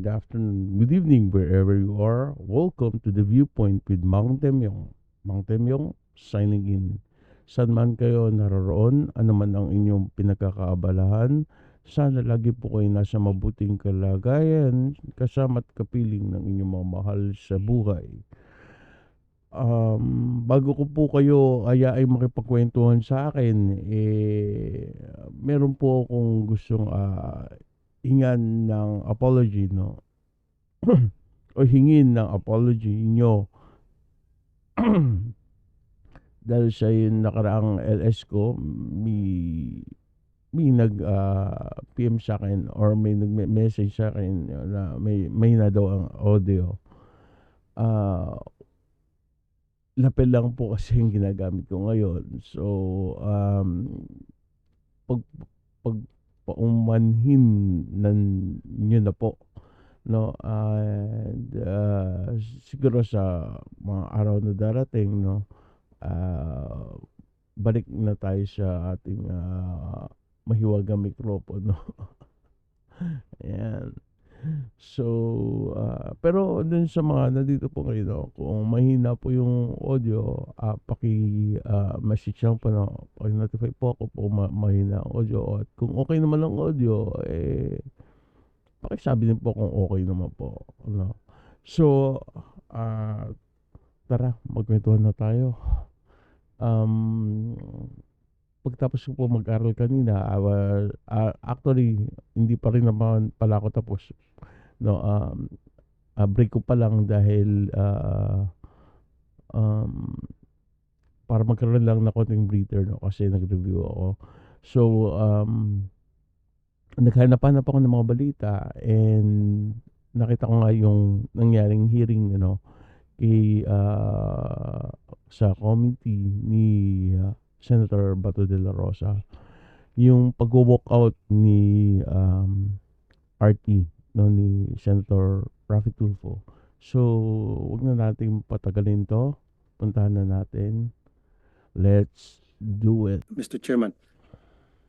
good afternoon, good evening, wherever you are. Welcome to the Viewpoint with Mang Temyong. Mang Temyong, signing in. Saan man kayo naroroon, ano man ang inyong pinagkakaabalahan, sana lagi po kayo nasa mabuting kalagayan, kasama't kapiling ng inyong mga mahal sa buhay. Bago ko po kayo ayain makipagkwentuhan sa akin, meron po akong gustong hingan ng apology, no? O hingin ng apology nyo dahil sa yung nakaraang LS ko, may nag PM sa akin or may nag-message sa akin na may na daw ang audio. Lapel lang po kasi yung ginagamit ko ngayon. So, pag paumanhin nyo na po, no, and siguro sa mga araw na darating, no, balik na tayo sa ating mahiwagang mikropono. Ayan. So, pero dun sa mga nandito po ngayon, no, kung mahina po yung audio, message lang po, no, paki-notify po ako po mahina ang audio, at kung okay naman ang audio, pakisabi din po kung okay naman po, no. So, tara, magkwentuhan na tayo. Pagtapos ko po mag-aral kanina, actually, hindi pa rin naman pala ako tapos, no. Break ko pa lang dahil para magkaroon lang na konting breather, no, kasi nag-review ako. So, naghanap-hanap ako ng mga balita, and nakita ko nga yung nangyaring hearing, kay sa committee ni Senator Bato de la Rosa, yung pag-walk out ni RT, no, ni Senator Raffy Tulfo. So, wag na natin patagalin to. Puntahan na natin. Let's do it. Mr. Chairman,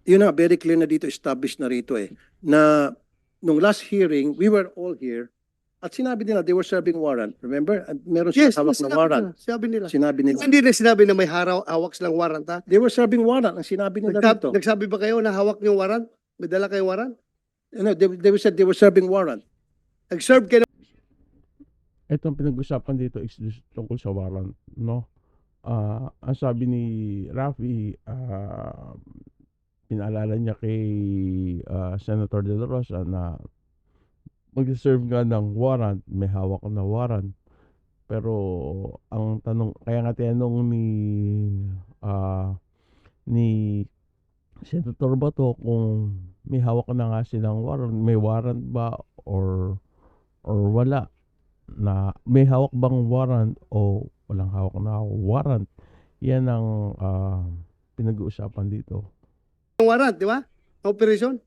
yun na, very clear na dito, established na rito na nung last hearing, we were all here, at sinabi nila, they were serving warrant. Remember? At meron silang hawak na warrant. Sinabi nila. Sinabi nila. Hindi na sinabi na may hawak silang warrant, ha? They were serving warrant. Ang sinabi nila dito. Nagsabi ba kayo na hawak yung warrant? May dala kayong warrant? No, they said they were serving warrant. Nag-serve kayo. Itong pinag-usapan dito is tungkol sa warrant, no? Ang sabi ni Raffy, pinaalala niya kay Senator De La Rosa na mag-serve nga ng warrant, may hawak na warrant. Pero ang tanong, kaya nga tinanong ni Senator Bato kung may hawak na nga silang warrant, may warrant ba or wala, na may hawak bang warrant o walang hawak na warrant. Yan ang pinag-uusapan dito. Warrant, di ba? Operation?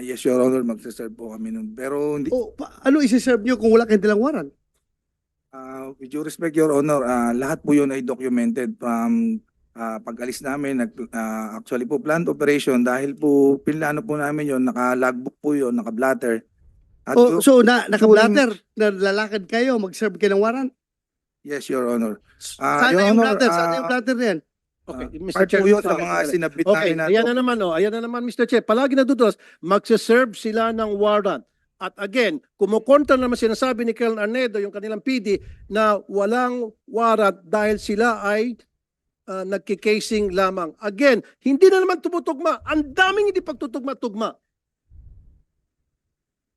Yes, Your Honor, magsaserve po kami nun. Pero hindi, Ano isi-serve nyo kung wala kayong dalang warrant? with due respect, Your Honor, lahat po yun ay documented from pag-alis namin. Actually po, planned operation dahil po pinlano po namin yun, naka-logbook po yun, naka-blatter. At So, naka-blatter, na lalakad kayo, mag-serve kayo ng warrant? yes, Your Honor. Saan Your na yung Honor, blatter? Saan na yung blatter na yan? Okay, Mr. part po Chair. yun sa mga sinabit Okay, namin na ayan na naman, ayan na naman, Mr. Chair. Palagi natutulas, magsaserve sila ng warrant. At again, kumukontra naman sinasabi ni Colonel Arnedo, yung kanilang PD, na walang warrant dahil sila ay nagkikasing lamang. Again, hindi na naman tumutugma. Ang daming hindi pagtutugma-tugma.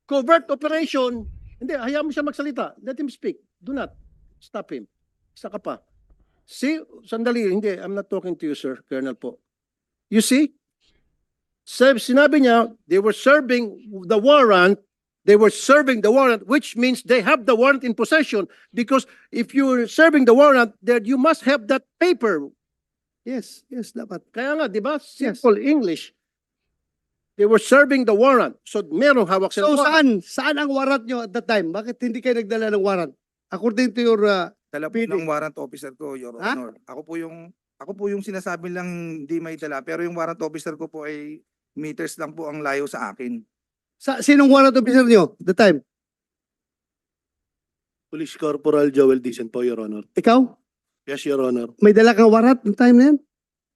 Covert operation, hindi, hayaan mo siya magsalita. Let him speak. Do not stop him. Isa ka pa. See, sandali, hindi, I'm not talking to you, sir, Colonel po. You see? Sinabi niya, they were serving the warrant, which means they have the warrant in possession, because if you're serving the warrant, then you must have that paper. Yes, dapat. Kaya nga, di ba? Simple English. They were serving the warrant. So, merong hawak sila. So, saan ang warrant nyo at that time? Bakit hindi kayo nagdala ng warrant? According to your dala po PD. ng warrant officer ko, Your Ha? Honor. Ako po yung sinasabi lang hindi may dala, pero yung warrant officer ko po ay meters lang po ang layo sa akin. Sinong warrant officer nyo the time? Police Corporal Joel Dicen po, Your Honor. Ikaw? Yes, Your Honor. May dala kang warrant the time na yan?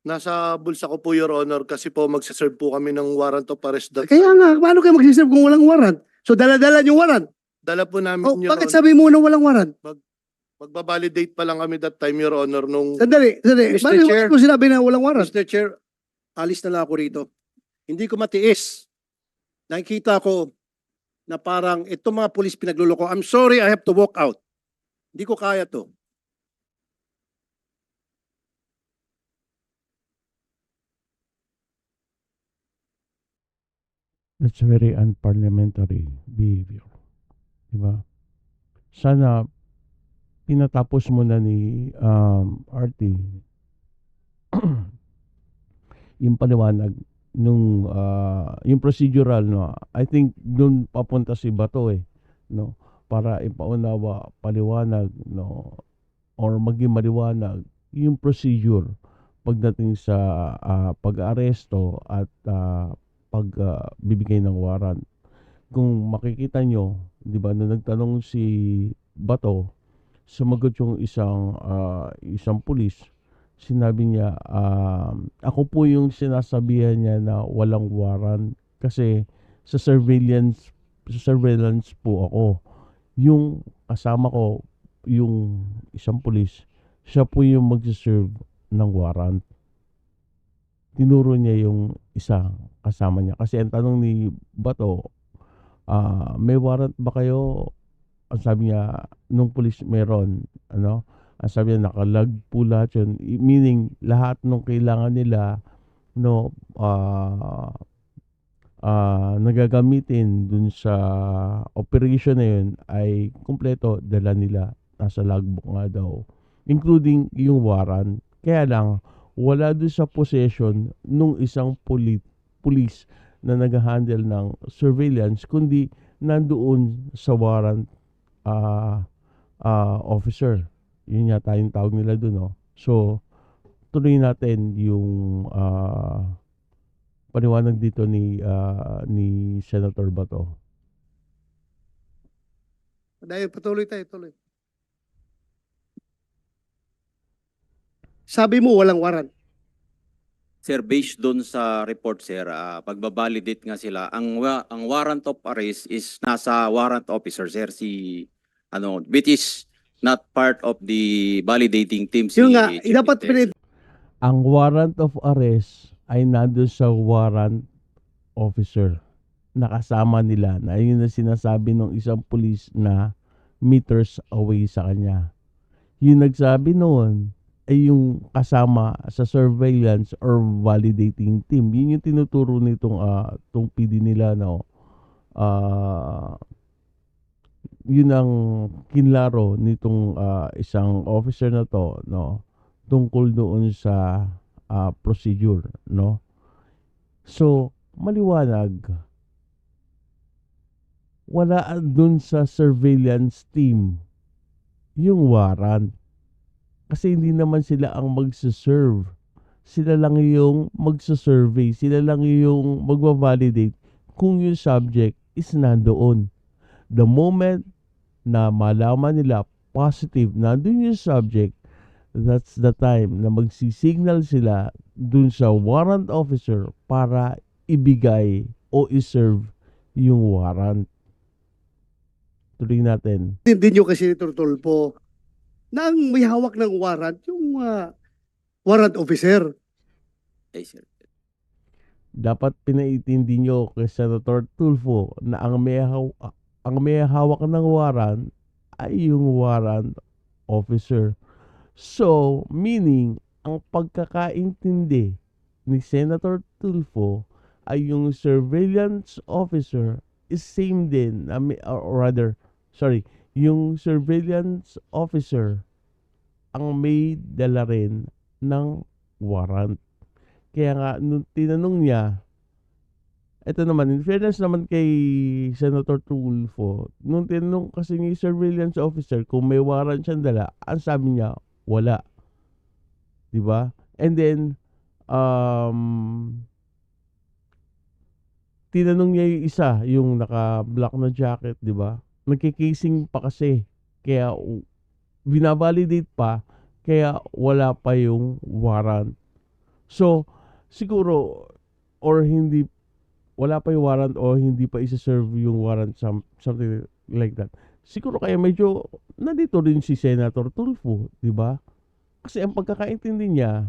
Nasa bulsa ko po, Your Honor, kasi po magsaserve po kami ng warrant of arrest. Kaya nga, paano kayo magsiserve kung walang warrant? So dala-dala yung warrant. Dala po namin, O, Your bakit Honor. sabi mo na walang warrant? Magbabalidate pa lang kami that time, Your Honor, nung... Sandali. Mr. Bakit Chair. mo sinabi na walang warrant? Mr. Chair, alis na lang ako rito. Hindi ko matiis. Nakikita ko na parang itong mga pulis pinagluloko. I'm sorry, I have to walk out. Hindi ko kaya to. That's very unparliamentary behavior. Diba? Sana pinatapos mo na ni RT yung paliwanag nung yung procedural, no. I think doon papunta si Bato no, para ipaunawa, paliwanag, no, or maging maliwanag yung procedure pagdating sa pag-aresto at pagbibigay ng warrant. Kung makikita nyo, di ba, nung nagtanong si Bato, sumagot yung isang pulis. Sinabi niya, ako po yung sinasabihan niya na walang warrant kasi sa surveillance po ako. Yung kasama ko, yung isang pulis, siya po yung magsiserve ng warrant. Tinuro niya yung isa kasama niya. Kasi ang tanong ni Bato, may warrant ba kayo? Ang sabi niya, nung pulis meron. Ano? Ang sabi niya, nakalag po lahat yun. Meaning, lahat nung kailangan nila, no, nagagamitin dun sa operation na yun ay kumpleto, dala nila. Nasa logbook nga daw. Including yung warrant. Kaya lang, wala dun sa possession nung isang pulis na nag-handle ng surveillance, kundi nandoon sa warrant officer. Yun yata yung tawag nila dun, no? So, tuloy natin yung paliwanag dito ni Senator Bato. Dahil patuloy tayo, tuloy. Sabi mo walang warrant. Sir, based doon sa report, sir, pagbabalidate nga sila, ang warrant of arrest is nasa warrant officer, sir, which is not part of the validating team. Yun nga, Chief dapat Intel. Ang warrant of arrest ay nandun sa warrant officer. Nakasama nila na yun na sinasabi ng isang pulis na meters away sa kanya. Yung nagsabi noon ay yung kasama sa surveillance or validating team. Yun yung tinuturo nitong tong PD nila, no. Yun ang kinlaro nitong isang officer na to, no, tungkol doon sa procedure, no. So, maliwanag, wala doon sa surveillance team yung warrant. Kasi hindi naman sila ang magsaserve. Sila lang yung magsasurvey. Sila lang yung magbavalidate kung yung subject is nandoon. The moment na malaman nila positive nandun yung subject, that's the time na magsisignal sila dun sa warrant officer para ibigay o iserve yung warrant. Tuloy natin. Hindi nyo kasi Tulfo na ang may hawak ng warrant, yung warrant officer. Ay, sir. Dapat pinaintindi nyo kay Senator Tulfo na ang may hawak ng warrant ay yung warrant officer. So, meaning, ang pagkakaintindi ni Senator Tulfo ay yung surveillance officer is same din, yung surveillance officer ang may dala rin ng warrant. Kaya nga, nung tinanong niya, ito naman, in fairness naman kay Senator Tulfo, nung tinanong kasi ni surveillance officer kung may warrant siyang dala, ang sabi niya, wala. Diba? And then, tinanong niya yung isa, yung naka-black na jacket, 'di ba? Nagki-casing pa kasi. Kaya binabalidate pa, kaya wala pa yung warrant. So, siguro or hindi wala pa yung warrant o hindi pa isa-serve yung warrant, something like that. Siguro kaya medyo nandito rin si Senator Tulfo, 'di ba? Kasi ang pagkakaintindi niya,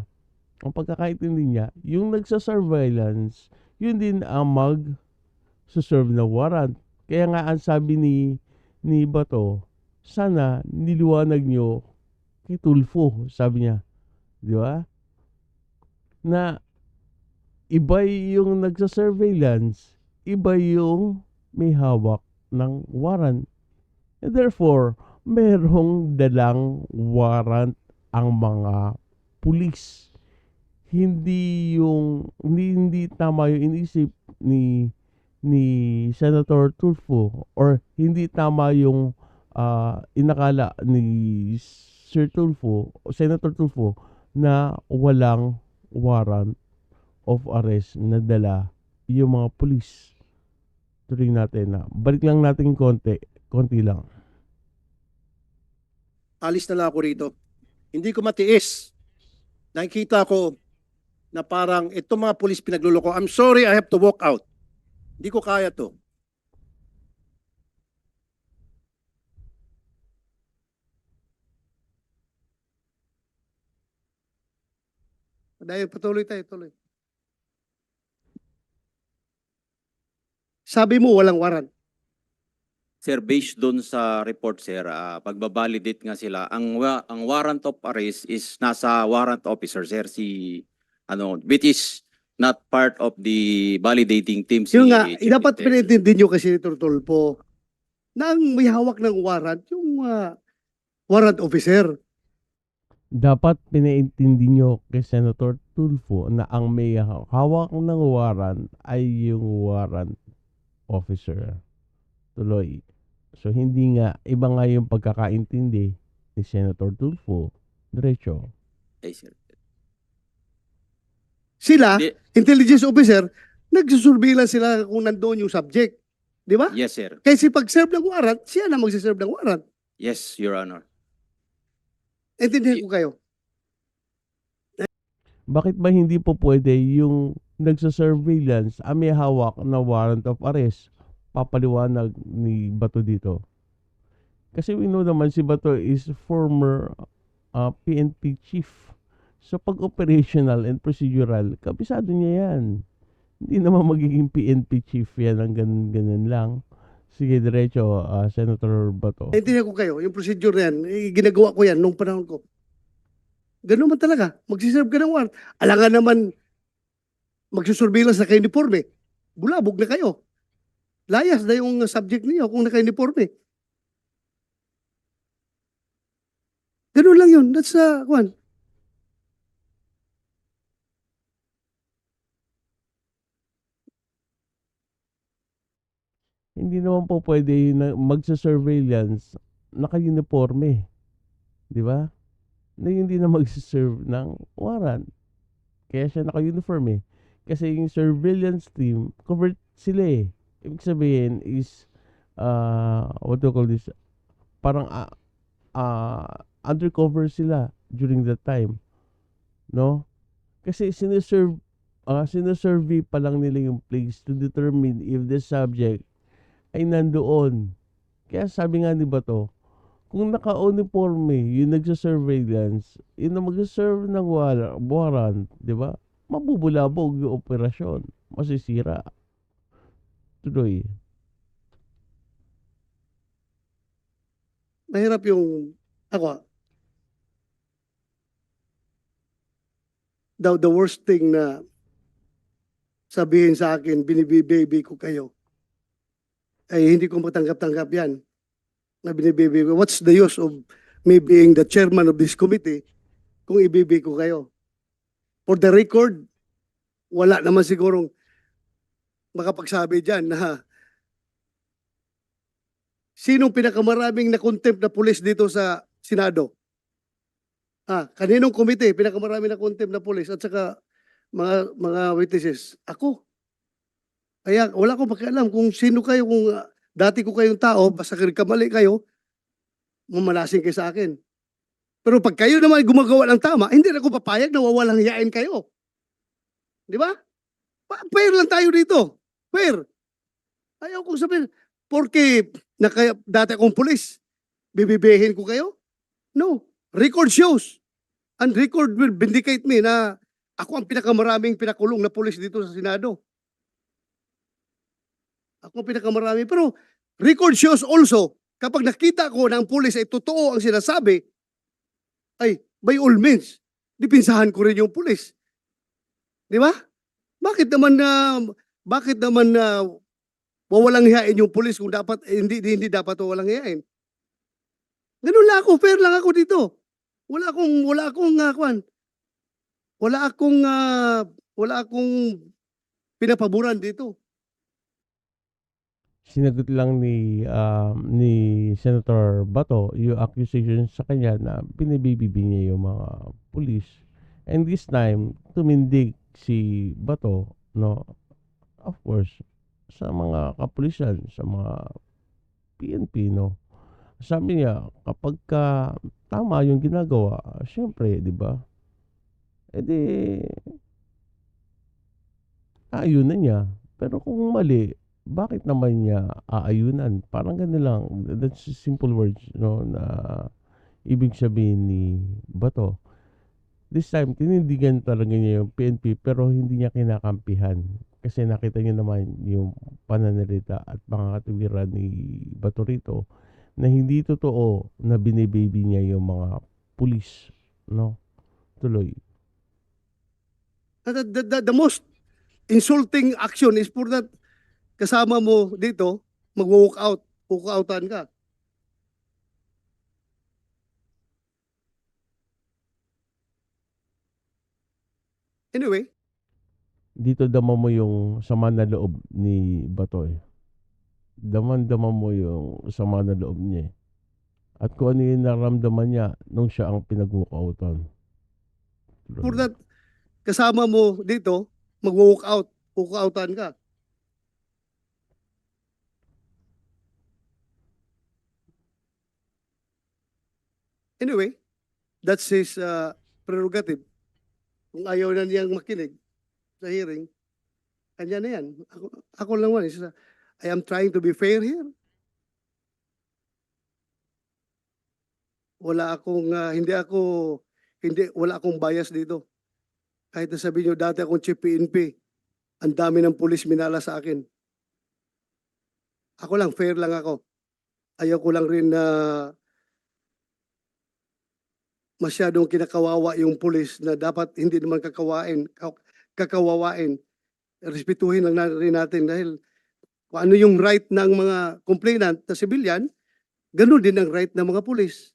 yung nagsa-surveillance, yun din ang mag-serve na warrant. Kaya nga ang sabi ni Bato, sana niliwanag nyo kay Tulfo, sabi niya, 'di ba? Na iba yung nagsa-surveillance, iba yung may hawak ng warrant. And therefore, merong dalang warrant ang mga pulis. Hindi tama yung inisip ni Senator Tulfo, or hindi tama yung inakala ni Senator Tulfo na walang warrant of arrest na dala yung mga pulis. Tuloy natin na. Balik lang natin konti lang. Alis na lang ako rito. Hindi ko matiis. Nakikita ko na parang itong mga pulis pinagluloko. I'm sorry, I have to walk out. Hindi ko kaya to. Dahil patuloy tayo, tuloy. Sabi mo walang warrant. Sir, based doon sa report, sir, pagbabalidate nga sila, ang warrant of arrest is nasa warrant officer, sir, which is not part of the validating team. Yung nga, Chief dapat Intel. pinintindi nyo kasi Senator Tulfo na ang may hawak ng warrant, yung warrant officer. Dapat pinaintindi nyo kay Senator Tulfo na ang may hawak ng warrant ay yung warrant officer. Tuloy. So, hindi nga, iba nga yung pagkakaintindi ni Senator Tulfo. Diretso. Ay, sir. Sila, Di- intelligence officer, nagsusurveillance sila kung nandoon yung subject. Di ba? Yes, sir. Kasi pag-serve ng warrant, siya na magsiserve ng warrant. Yes, Your Honor. Intindihan ko kayo. Bakit ba hindi po pwede yung nagsa-surveillance ang may hawak na warrant of arrest? Papaliwanag ni Bato dito. Kasi we know naman si Bato is former PNP chief. So pag operational and procedural, kabisado niya yan. Hindi naman magiging PNP chief yan ang ganun lang. Sige, diretso, Senator Bato. Intindihan ko kayo. Yung procedure na yan, ginagawa ko yan nung panahon ko. Ganun man talaga. Magsiserve ka ng warrant. Alangan naman magsusurveillance na ka-uniforme. Bulabog na kayo. Layas na yung subject niyo kung naka-uniforme. Ganun lang yun. That's one. Hindi naman po pwede na magsa-surveillance naka-uniforme. Di ba? Na hindi na magsiserve ng warrant. Kaya siya naka-uniforme. Kasi yung surveillance team, covered sila eh. Ibig sabihin is, what do you call this? Parang undercover sila during that time. No? Kasi sinasurvey pa lang nila yung place to determine if the subject ay nandoon. Kaya sabi nga ni Bato, kung naka-uniforme yung nagsa-surveillance, yun na mag-serve ng warrant, di ba? Mabubulabog yung operasyon. Masisira. Tuloy. Mahirap yung, ako, the worst thing na sabihin sa akin, binibibaby ko kayo, ay hindi ko matanggap-tanggap yan. Na binibaby ko. What's the use of me being the chairman of this committee kung ibibi ko kayo? For the record, wala naman sigurong makapagsabi dyan na sinong pinakamaraming na-contempt na pulis dito sa Senado? Kaninong komite pinakamaraming na-contempt na pulis at saka mga witnesses? Ako. Kaya wala akong pakialam kung sino kayo, kung dati ko kayong tao, basta kamali kayo, mamalasing kayo sa akin. Pero pag kayo naman gumagawa ng tama, hindi na ako papayag na wawalang hiyain kayo. Di ba? Fair lang tayo dito. Fair. Ayaw kong sabihin, porque dati akong pulis, bibibihin ko kayo? No. Record shows. And record will vindicate me na ako ang pinakamaraming pinakulong na pulis dito sa Senado. Ako ang pinakamarami. Pero record shows also, kapag nakita ko na ang pulis ay totoo ang sinasabi, ay, by all means, dipinsahan ko rin yung pulis. Di ba? Bakit naman wawalang hiyain yung pulis kung dapat hindi dapat wawalang hiyain? Ganun lang ako, fair lang ako dito. Wala akong pinapaboran dito. Sinagot lang ni Senator Bato yung accusation sa kanya na binibibibi niya yung mga pulis. And this time, tumindig si Bato, no, of course, sa mga kapulisan, sa mga PNP, no. Sabi niya, kapag tama yung ginagawa, syempre, di ba? Edi, aayunan niya. Pero kung mali, bakit naman niya aayunan? Parang ganun lang. That's simple words, no, na ibig sabihin ni Bato. This time, tinindigan talaga niya yung PNP pero hindi niya kinakampihan. Kasi nakita niyo naman yung pananalita at pangakatwiran ni Bato rito na hindi totoo na binibaby niya yung mga pulis, no? Tuloy. The most insulting action is for that kasama mo dito, mag-walk out, walk-outan ka. Anyway, Dito dama mo yung sama na loob ni Bato eh. Daman-dama mo yung sama na loob niya eh. At kung ano yung naramdaman niya nung siya ang pinag-walkoutan. for that kasama mo dito, mag-walk out, walk-outan ka. Anyway, that's his prerogative. Kung ayaw na niyang makinig sa hearing, kanya na yan. Ako lang naman, I am trying to be fair here. Wala akong, wala akong bias dito. Kahit na sabihin nyo, dati akong chief PNP, ang dami ng pulis minala sa akin. Ako lang, fair lang ako. Ayaw ko lang rin na masyadong kinakawawa yung pulis na dapat hindi naman kakawawain. Respetuhin lang rin natin dahil kung ano yung right ng mga complainant na civilian, ganun din ang right ng mga pulis.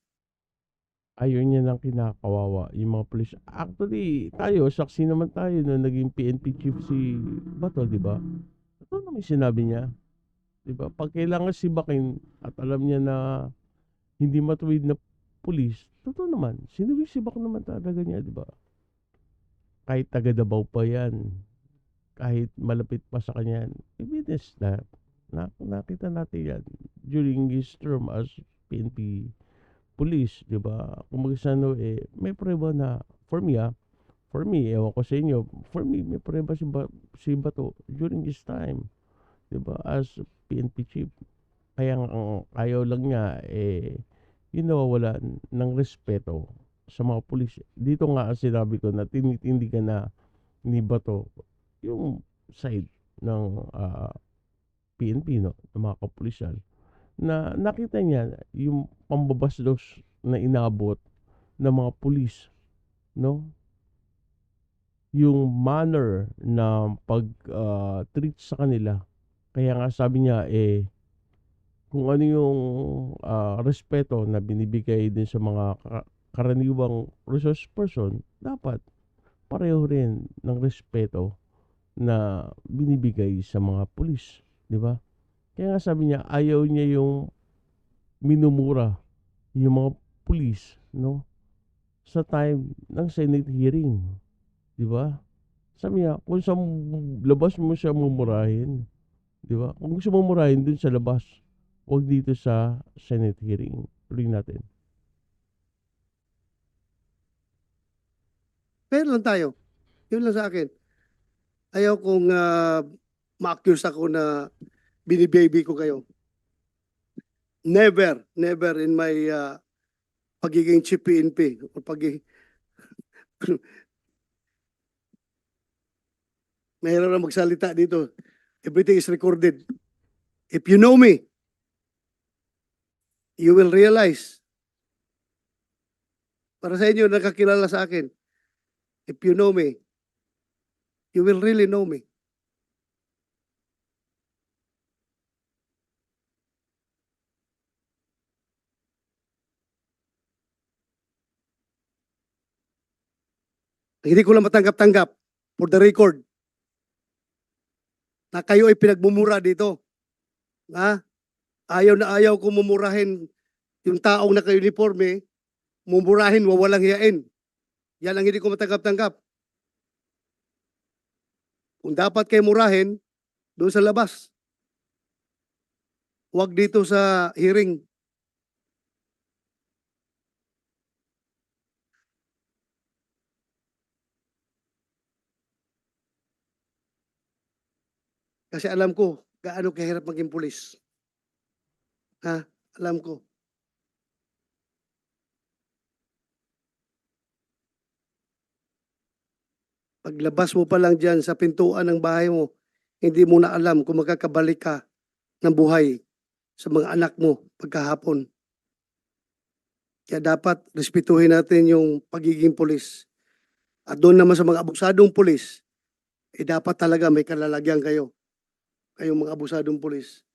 Ayaw niya nang kinakawawa yung mga pulis. Actually, tayo, saksi naman tayo na naging PNP chief si Bato, di ba? Ito naman sinabi niya. Di ba? Pag kailangan sibakin at alam niya na hindi matuwid na pulis, totoo naman, sibak naman talaga niya, di ba? Kahit taga Davao pa yan, kahit malapit pa sa kanya, i-witness na. Nakita natin yan during his term as PNP police, di ba? Kung mag-isano, may prueba na, for me, ewan ko sa inyo, for me, may prueba si Bato during his time, di ba? As PNP chief. Kaya ang ayaw lang niya, yung nawawalan ng respeto sa mga pulis. Dito nga ang sinabi ko na tinitindigan na ni Bato yung side ng PNP, no, ng mga kapulisan, na nakita niya yung pambabastos na inabot ng mga pulis, no? Yung manner na pag-treat sa kanila. Kaya nga sabi niya, kung ano yung respeto na binibigay din sa mga karaniwang resource person, dapat pareho rin ng respeto na binibigay sa mga pulis, di ba? Kaya nga sabi niya, ayaw niya yung minumura yung mga pulis, no? Sa time ng Senate hearing, di ba? Sabi niya, kung sa labas mo siya mumurahin, 'Di ba? Kung gusto mo murahin dun sa labas, 'wag dito sa Senate hearing. Tuloy natin. Fair lang tayo. Yun lang sa akin. Ayaw kong ma-accuse ako na binibaby ko kayo. Never, never in my pagiging chief PNP o mahirap na magsalita dito. Everything is recorded. If you know me, you will realize, para sa inyo nakakilala sa akin, if you know me, you will really know me. Hindi ko lang matanggap-tanggap, for the record, na kayo ay pinagmumura dito. Ha? Ayaw na ayaw ko mumurahin yung taong naka-uniforme, mumurahin, wawalang hiyain. Yan ang hindi ko matanggap-tanggap. Kung dapat kayo murahin, doon sa labas. Huwag dito sa hearing. Kasi alam ko, gaano kahirap maging pulis. Ha? Alam ko. Paglabas mo pa lang dyan sa pintuan ng bahay mo, hindi mo na alam kung makakabalik ka ng buhay sa mga anak mo pagkahapon. Kaya dapat respetuhin natin yung pagiging pulis. At doon naman sa mga abusadong pulis, dapat talaga may kalalagyan kayo. Kayong mga abusadong pulis.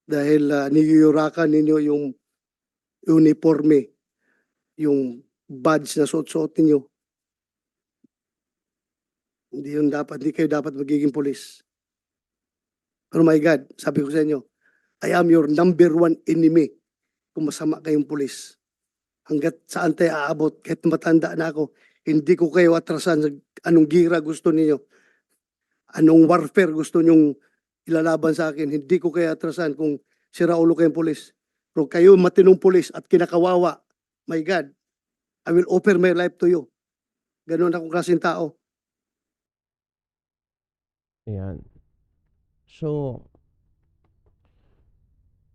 Dahil niyuyurakan ninyo yung uniforme, yung badge na suot-suot ninyo. Hindi kayo dapat magiging pulis. Pero my God, sabi ko sa inyo, I am your number one enemy kung masama kayong pulis. Hanggat saan tayo aabot, kahit matanda na ako, hindi ko kayo atrasan sa anong gira gusto niyo, anong warfare gusto nyong ilalaban sa akin, hindi ko kayo atrasan kung sira ulo kayong pulis. Pero kayo matinong pulis at kinakawawa, my God, I will offer my life to you. Ganon akong klaseng tao. Ayan. So,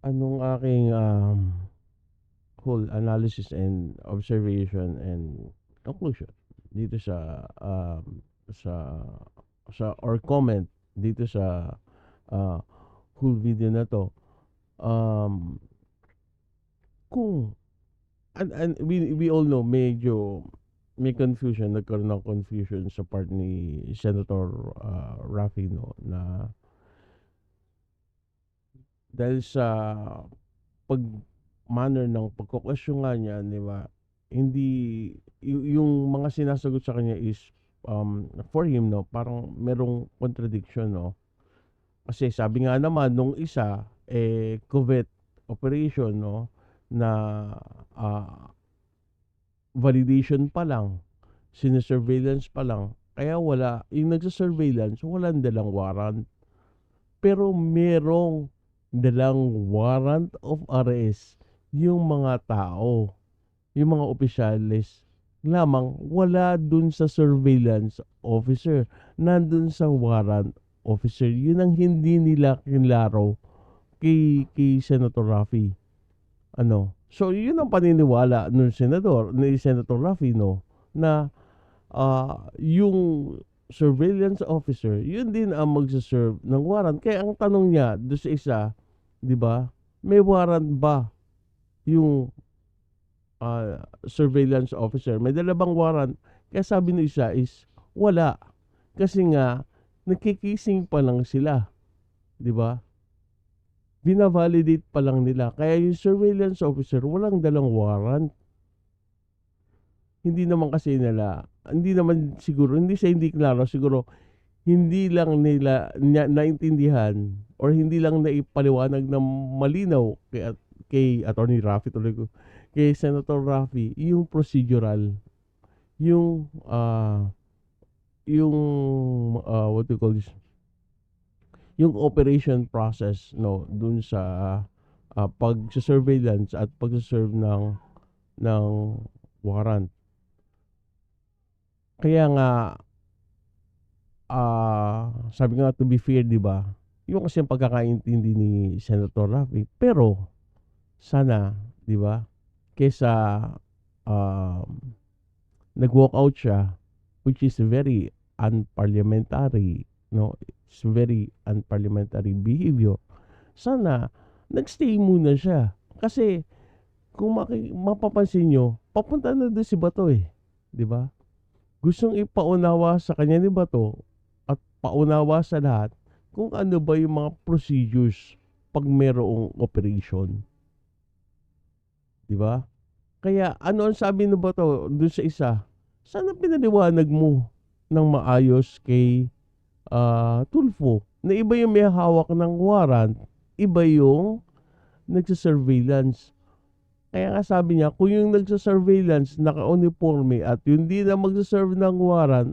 anong aking whole analysis and observation and conclusion dito sa or comment dito sa whole video na to, kung and we all know medyo may confusion, nagkaroon ng confusion sa part ni Senator Raffy, no, na dahil sa pag manner ng pagko-question nga niya, di ba, hindi yung mga sinasagot sa kanya is for him, no, parang merong contradiction, no, kasi sabi nga naman nung isa covert operation, no, na validation pa lang, sine-surveillance pa lang, kaya wala yung nagsa-surveillance, walang dalang warrant, pero merong dalang warrant of arrest yung mga tao, yung mga opisyalis lamang, wala dun sa surveillance officer, nandun sa warrant officer. Yun ang hindi nila kinlaro kay Senator Raffy. So yun ang paniniwala ni Senator Raffy, no, na yung surveillance officer, yun din ang magsaserve ng warrant. Kaya ang tanong niya doon sa isa, di ba, may warrant ba yung surveillance officer? May dala bang warrant? Kaya sabi ng isa is, wala. Kasi nga, nakikising pa lang sila. Di ba? Binavalidate pa lang nila. Kaya yung surveillance officer, walang dalang warrant. Hindi naman kasi nila, hindi naman siguro, hindi klaro, siguro hindi lang nila naintindihan or hindi lang naipaliwanag ng malinaw kay Attorney Raffy, tuloy ko, kay Senator Raffy, yung procedural, yung what do you call this, yung operation process, no, dun sa pag-surveillance at pag-serve ng warrant. Kaya nga, sabi nga, to be fair, di ba? Yung kasi ang pagkakaintindi ni Senator Raffy. Pero, sana, di ba? Kesa nag-walk out siya, which is very unparliamentary, no? It's very unparliamentary behavior. Sana, nagstay muna siya. Kasi, kung mapapansin nyo, papunta na doon si Bato eh. Di ba? Gustong ipaunawa sa kanya ni Bato at paunawa sa lahat kung ano ba yung mga procedures pag merong operation. Di ba? Kaya ano ang sabi ni Bato doon sa isa? Sana pinaliwanag mo ng maayos kay Tulfo na iba yung may hawak ng warrant, iba yung nagsa-surveillance. Kaya nga sabi niya, kung yung nagsa-surveillance naka-uniforme at yung di na magsa-serve ng warrant,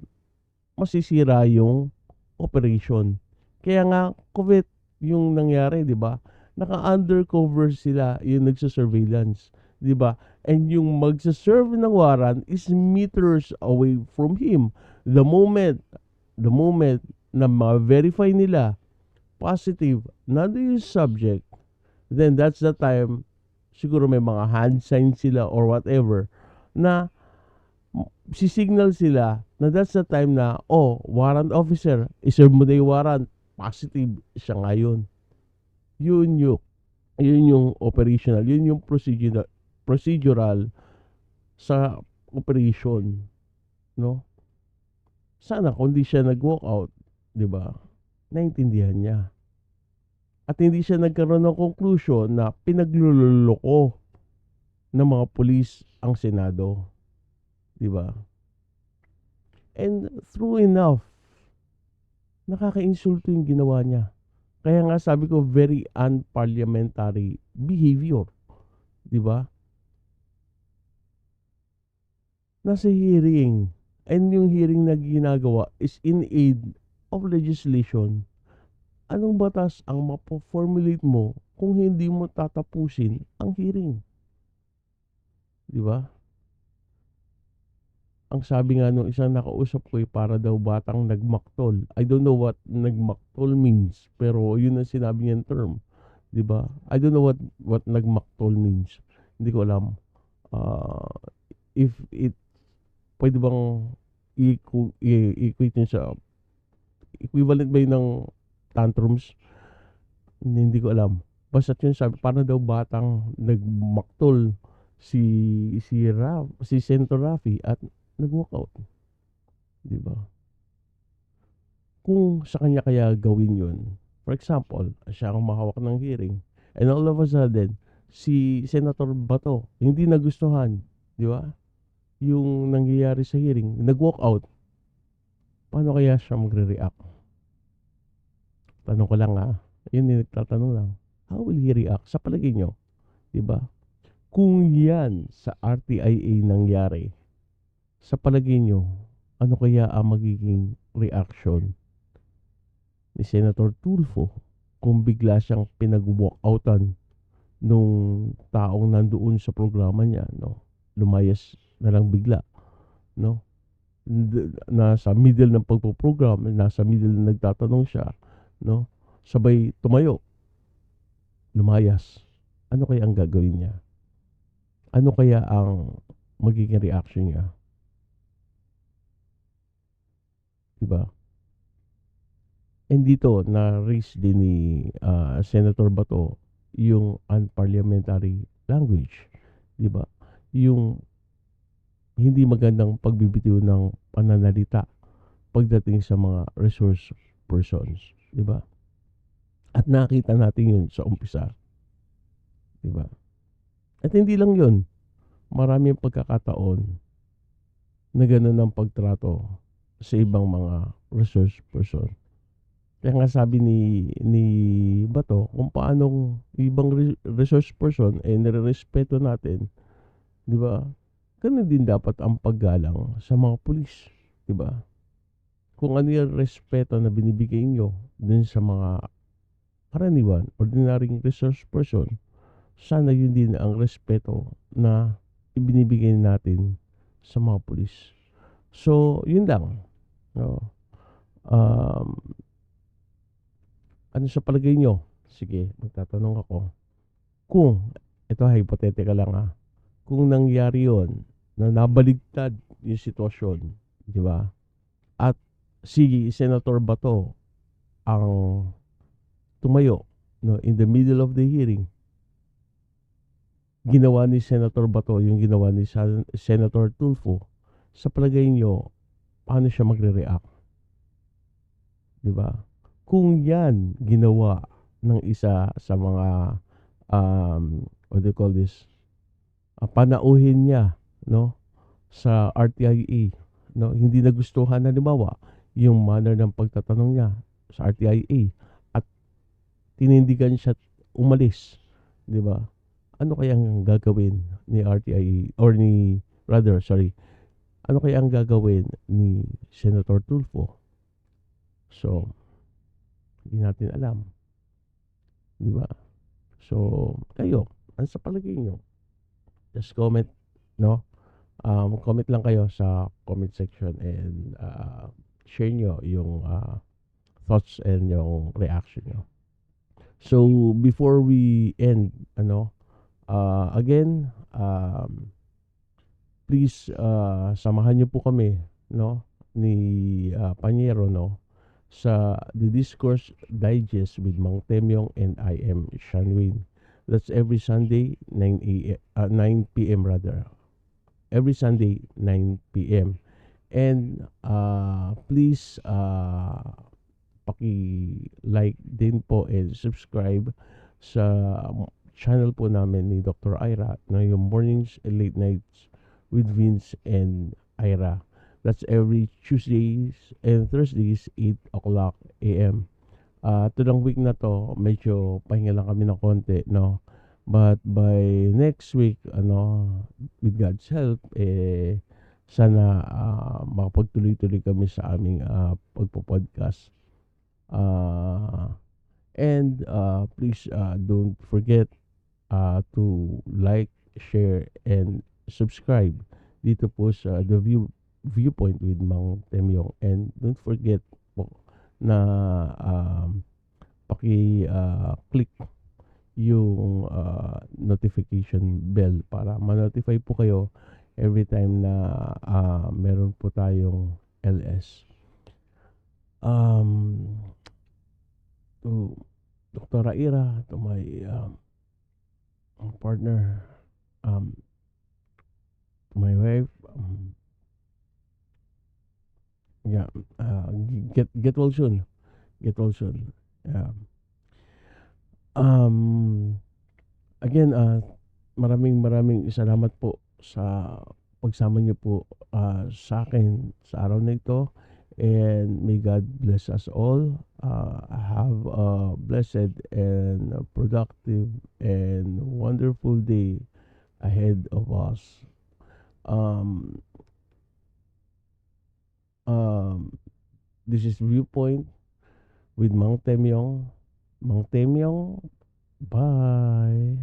masisira yung operation. Kaya nga, COVID yung nangyari, di ba? Naka-undercover sila yung nagsa-surveillance, di ba? And yung magsa-serve ng warrant is meters away from him. The moment na ma-verify nila positive, nandun yung subject, then that's the time siguro may mga hand signs sila or whatever na si-signal sila na that's the time na, warrant officer, iserve mo na yung warrant, positive siya ngayon. Yun yung operational, yun yung procedural sa operation, no? Sana kung di siya nag-walk out, di ba? Naintindihan niya. At hindi siya nagkaroon ng conclusion na pinagluloko ng mga pulis ang Senado. Di ba? And true enough, nakaka-insulto yung ginawa niya. Kaya nga sabi ko, very unparliamentary behavior. Di ba? Nasa hearing. And yung hearing na ginagawa is in aid of legislation. Anong batas ang mapo-formulate mo kung hindi mo tatapusin ang hearing? Di ba? Ang sabi nga nung isang nakausap ko para daw batang nagmaktol. I don't know what nagmaktol means, pero yun ang sinabi niyang term. Di ba? I don't know what nagmaktol means. Hindi ko alam. If it pwede bang i-equate niya sa equivalent ba yun ng tantrums? Hindi ko alam. Basta yun sabi, para daw batang nagmaktol si Senator Raffy at nag-walk out. Di ba? Kung sa kanya kaya gawin yun, for example, siya ang mahawak ng hearing, and all of a sudden, si Senator Bato, hindi nagustuhan, di ba? Yung nangyayari sa hearing, nag-walk out, paano kaya siya magre-react? Tanong ko lang yun yung nagtatanong lang. How will he react? Sa palagay nyo, diba? Kung yan sa RTIA nangyari, sa palagay nyo, ano kaya ang magiging reaction ni Senator Tulfo kung bigla siyang pinag-walkoutan nung taong nandoon sa programa niya, no? Lumayas na lang bigla, no? Nasa middle ng pagpo-program, nasa middle na nagtatanong siya, no? Sabay tumayo, lumayas. Ano kaya ang gagawin niya? Ano kaya ang magiging reaction niya? Diba? And dito, na-raise din ni Senator Bato yung unparliamentary language. Diba? Yung hindi magandang pagbibitiw ng pananalita pagdating sa mga resource persons. Diba? At nakita natin yun sa umpisa. Diba? At hindi lang yun. Maraming pagkakataon na ganun ang pagtrato sa ibang mga resource person. Kaya nga sabi ni Bato, kung paanong ibang resource person nire-respeto natin, di ba? Ganun din dapat ang paggalang sa mga pulis, di ba? kung ano yung respeto na binibigay nyo dun sa mga karaniwan, ordinaryong resource person, sana yun din ang respeto na ibinibigay natin sa mga pulis. So, yun lang. No? Um, ano sa palagay nyo? Sige, magtatanong ako. Kung, ito hypothetical lang kung nangyari yon na nabaligtad yung sitwasyon, di ba? At si Senator Bato ang tumayo, no, in the middle of the hearing, ginawa ni Senator Bato yung ginawa ni Senator Tulfo, sa palagay nyo, paano siya magre-react? Di ba? Kung yan ginawa ng isa sa mga what do you call this? Panauhin niya, no, sa RTIA, no, hindi nagustuhan halimbawa yung manner ng pagtatanong niya sa RTIA at tinindigan siya umalis, di ba? Ano kaya ang gagawin ni RTIA or ni rather, sorry, ano kaya ang gagawin ni Senator Tulfo? So, hindi natin alam. Di ba? So, kayo, ano sa palagay nyo? Just comment, no? Comment lang kayo sa comment section and share nyo yung thoughts and yung reaction nyo. So, before we end, again, please samahan nyo po kami, no, ni Panyero, no, sa The Discourse Digest with Mang Temyong and I am Shanwin. That's every Sunday 9 p.m. rather. Every Sunday 9 p.m. And please paki-like din po and subscribe sa channel po namin ni Dr. Ira na yung Mornings and Late Nights with Vince and Ira. That's every Tuesdays and Thursdays 8 o'clock a.m. Ito lang week na to, medyo pahinga lang kami ng konti, no? But by next week, with God's help, sana makapagtuloy-tuloy kami sa aming pagpo-podcast. And please don't forget to like, share, and subscribe dito po sa The Viewpoint with Mang Temyong. And don't forget po na paki-click yung notification bell para ma-notify po kayo every time na meron po tayong LS. To Dr. Ira, to my partner, to my wife, yeah, get well soon. Get well soon. Yeah. Again, maraming salamat po sa pagsama niyo po sa akin sa araw na ito, and may God bless us all. Have a blessed and productive and wonderful day ahead of us. This is Viewpoint with Mang Temyong. Mang Temyong, bye.